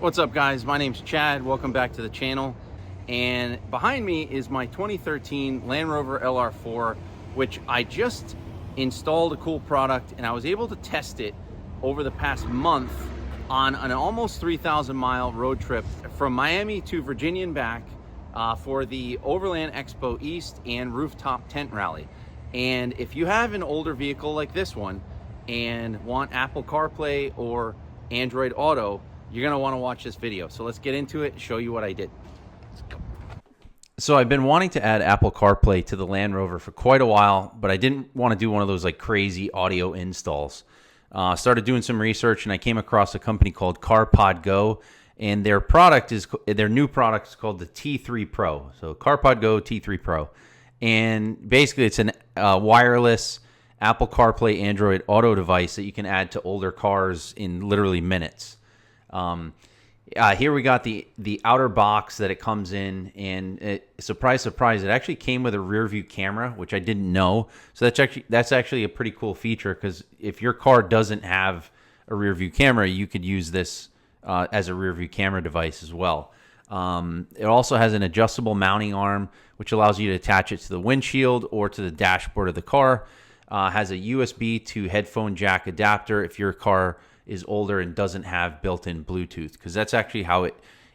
What's up, guys? My name's Chad. Welcome back to the channel. And behind me is my 2013 Land Rover LR4, which I just installed a cool product, and I was able to test it over the past month on an almost 3,000 mile road trip from Miami to Virginia and back for the Overland Expo East and Rooftop Tent Rally. And if you have an older vehicle like this one and want Apple CarPlay or Android Auto, you're gonna want to watch this video. So let's get into it and show you what I did. So I've been wanting to add Apple CarPlay to the Land Rover for quite a while, but I didn't want to do one of those like crazy audio installs. Started doing some research and I came across a company called CarpodGo, and their new product is called the T3 Pro. So CarpodGo T3 Pro, and basically it's an wireless Apple CarPlay Android Auto device that you can add to older cars in literally minutes. Here we got the outer box that it comes in, and surprise, surprise, it actually came with a rear view camera, which I didn't know. So that's actually a pretty cool feature, because if your car doesn't have a rear view camera, you could use this as a rear view camera device as well. It also has an adjustable mounting arm, which allows you to attach it to the windshield or to the dashboard of the car. Has a USB to headphone jack adapter if your car is older and doesn't have built-in Bluetooth, because that's actually how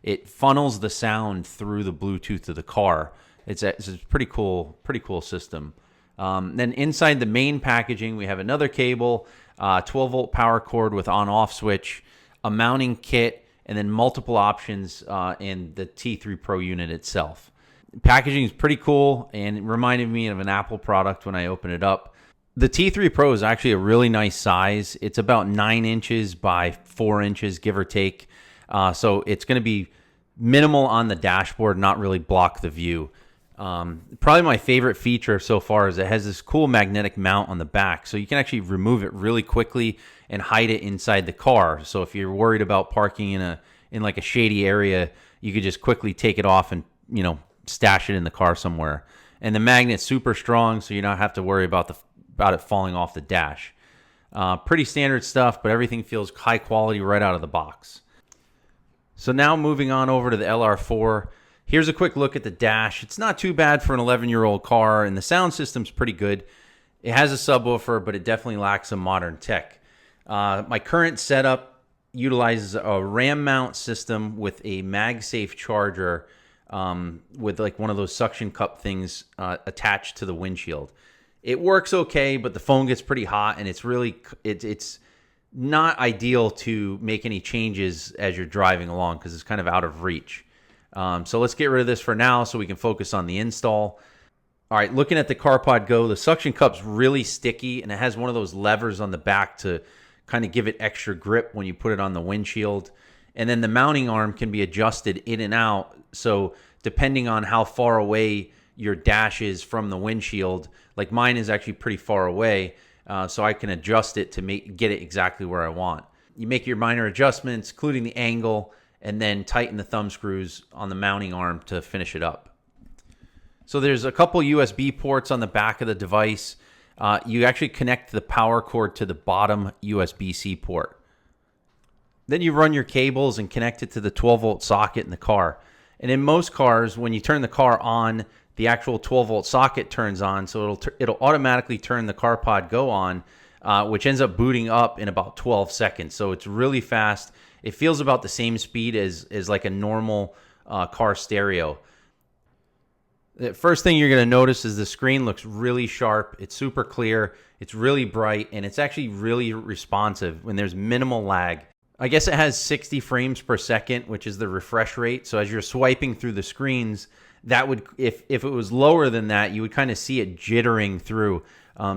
it funnels the sound through the Bluetooth of the car. It's a pretty cool system. Then inside the main packaging, we have another cable, 12-volt power cord with on-off switch, a mounting kit, and then multiple options in the T3 Pro unit itself. Packaging is pretty cool, and it reminded me of an Apple product when I opened it up. The T3 Pro is actually a really nice size. It's about 9 inches by 4 inches, give or take. So it's going to be minimal on the dashboard, not really block the view. Probably my favorite feature so far is it has this cool magnetic mount on the back. So you can actually remove it really quickly and hide it inside the car. So if you're worried about parking in like a shady area, you could just quickly take it off and, stash it in the car somewhere. And the magnet's super strong, so you don't have to worry about it falling off the dash. Pretty standard stuff, but everything feels high quality right out of the box. So now moving on over to the LR4. Here's a quick look at the dash. It's not too bad for an 11-year-old car, and the sound system's pretty good. It has a subwoofer, but it definitely lacks some modern tech. My current setup utilizes a RAM mount system with a MagSafe charger with like one of those suction cup things attached to the windshield. It works okay, but the phone gets pretty hot, and it's not ideal to make any changes as you're driving along because it's kind of out of reach. So let's get rid of this for now so we can focus on the install. All right, looking at the CarpodGo, the suction cup's really sticky, and it has one of those levers on the back to kind of give it extra grip when you put it on the windshield. And then the mounting arm can be adjusted in and out. So depending on how far away your dash is from the windshield, like mine is actually pretty far away, so I can adjust it to get it exactly where I want. You make your minor adjustments, including the angle, and then tighten the thumb screws on the mounting arm to finish it up. So there's a couple USB ports on the back of the device. You actually connect the power cord to the bottom USB-C port. Then you run your cables and connect it to the 12-volt socket in the car. And in most cars, when you turn the car on, the actual 12-volt socket turns on, so it'll automatically turn the CarpodGo on, which ends up booting up in about 12 seconds. So it's really fast. It feels about the same speed as like a normal car stereo. The first thing you're going to notice is the screen looks really sharp. It's super clear. It's really bright, and it's actually really responsive when there's minimal lag. I guess it has 60 frames per second, which is the refresh rate. So as you're swiping through the screens, that would, if it was lower than that, you would kind of see it jittering through.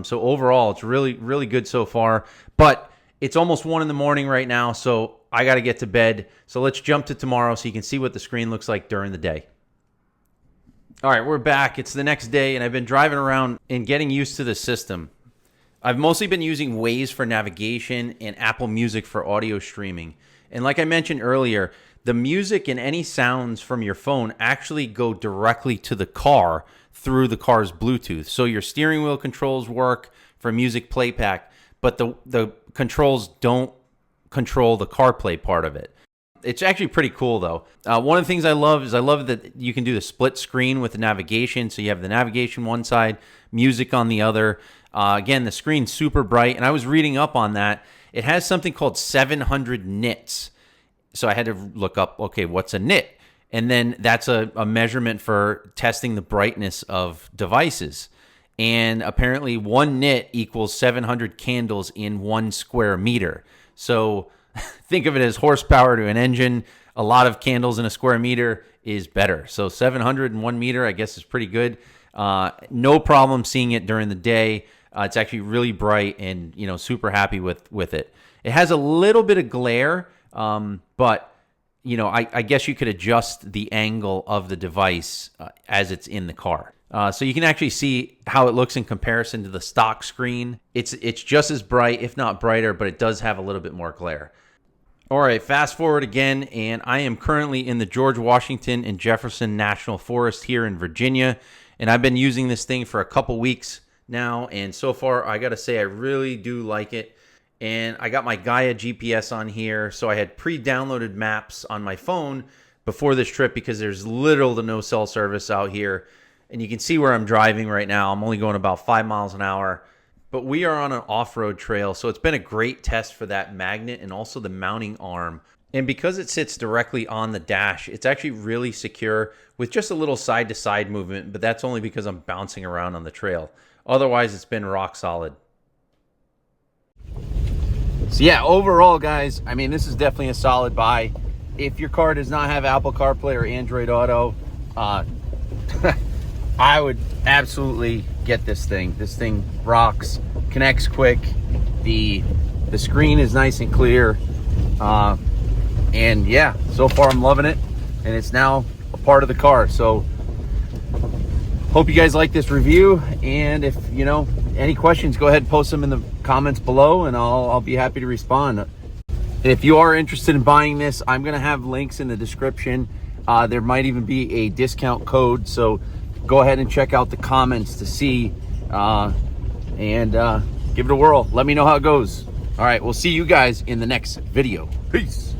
So overall, it's really, really good so far. But it's almost 1 in the morning right now, so I got to get to bed. So let's jump to tomorrow so you can see what the screen looks like during the day. All right, we're back. It's the next day, and I've been driving around and getting used to the system. I've mostly been using Waze for navigation and Apple Music for audio streaming. And like I mentioned earlier, the music and any sounds from your phone actually go directly to the car through the car's Bluetooth. So your steering wheel controls work for music playback, but the controls don't control the CarPlay part of it. It's actually pretty cool though. One of the things I love is that you can do the split screen with the navigation. So you have the navigation one side, music on the other. Again, the screen's super bright, and I was reading up on that. It has something called 700 nits. So I had to look up, okay, what's a nit? And then that's a measurement for testing the brightness of devices. And apparently 1 nit equals 700 candles in 1 square meter. So think of it as horsepower to an engine. A lot of candles in a square meter is better. So 700 in 1 meter, I guess, is pretty good. No problem seeing it during the day. It's actually really bright, and super happy with it. It has a little bit of glare, but I guess you could adjust the angle of the device as it's in the car. So you can actually see how it looks in comparison to the stock screen. It's just as bright, if not brighter, but it does have a little bit more glare. All right, fast forward again, and I am currently in the George Washington and Jefferson National Forest here in Virginia, and I've been using this thing for a couple weeks now, and so far I gotta say I really do like it. And I got my Gaia GPS on here, so I had pre-downloaded maps on my phone before this trip because there's little to no cell service out here. And you can see where I'm driving right now. I'm only going about 5 miles an hour, but we are on an off-road trail, so it's been a great test for that magnet and also the mounting arm. And because it sits directly on the dash, it's actually really secure with just a little side-to-side movement, but that's only because I'm bouncing around on the trail. Otherwise, it's been rock solid. So yeah, overall, guys, I mean, this is definitely a solid buy. If your car does not have Apple Carplay or Android Auto, I would absolutely get this thing. This thing rocks, connects quick. The screen is nice and clear. And yeah, so far I'm loving it. And it's now a part of the car. So hope you guys like this review. And if, any questions, go ahead and post them in the comments below, and I'll be happy to respond. If you are interested in buying this, I'm going to have links in the description. There might even be a discount code, so go ahead and check out the comments to see, and give it a whirl. Let me know how it goes. All right, we'll see you guys in the next video. Peace.